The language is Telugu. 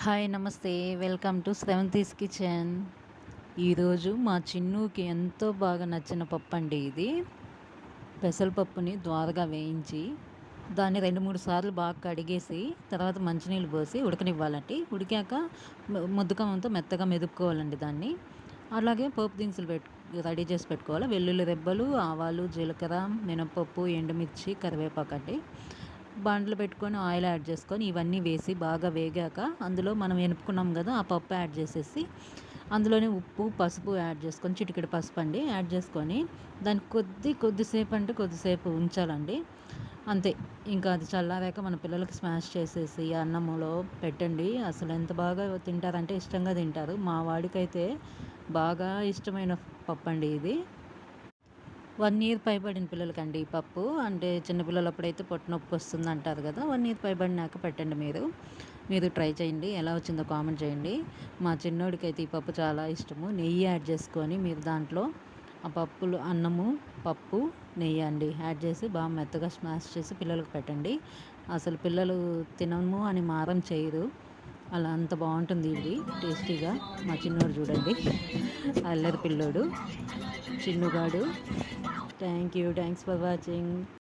హాయ్ నమస్తే. Welcome to Sravanthi's kitchen. ఈరోజు మా చిన్నుకి ఎంతో బాగా నచ్చిన పప్పండి ఇది. పెసరపప్పుని ద్వారగా వేయించి, దాన్ని 2, 3 సార్లు బాగా కడిగేసి, తర్వాత మంచినీళ్ళు పోసి ఉడకనివ్వాలండి. ఉడికాక ముద్దకంతో మెత్తగా మెదుపుకోవాలండి దాన్ని. అలాగే పోపు దినుసులు రెడీ చేసి పెట్టుకోవాలి. వెల్లుల్లి రెబ్బలు, ఆవాలు, జీలకర్ర, మినపప్పు, ఎండుమిర్చి, కరివేపాకండి. బాండ్లు పెట్టుకొని ఆయిల్ యాడ్ చేసుకొని ఇవన్నీ వేసి బాగా వేగాక అందులో మనం ఎనుపుకున్నాం కదా ఆ పప్పు యాడ్ చేసేసి అందులోనే ఉప్పు పసుపు యాడ్ చేసుకొని చిటికెడు పసుపు అండి యాడ్ చేసుకొని దాన్ని కొద్దిసేపు ఉంచాలండి. అంతే. ఇంకా అది చల్లారాక మన పిల్లలకి స్మాష్ చేసేసి అన్నంలో పెట్టండి. అసలు ఎంత బాగా తింటారంటే ఇష్టంగా తింటారు. మా వాడికైతే బాగా ఇష్టమైన పప్పు అండి ఇది. 1 ఇయర్ పైబడిన పిల్లలకండి ఈ పప్పు. అంటే చిన్నపిల్లలప్పుడైతే పొట్ట నొప్పి వస్తుందంటారు కదా! 1 ఇయర్ పైబడినాక పెట్టండి మీరు. మీరు ట్రై చేయండి. ఎలా వచ్చిందో కామెంట్ చేయండి. మా చిన్నోడికైతే ఈ పప్పు చాలా ఇష్టము. నెయ్యి యాడ్ చేసుకొని మీరు దాంట్లో ఆ పప్పులు అన్నము, పప్పు, నెయ్యి అండి యాడ్ చేసి బాగా మెత్తగా స్మాష్ చేసి పిల్లలకు పెట్టండి. అసలు పిల్లలు తినము అని మారం చేయరు. అలా అంత బావుంటుంది ఇది టేస్టీగా. మా చిన్నోడు చూడండి అల్లరి పిల్లోడు చిన్నుగాడు. Thanks for watching.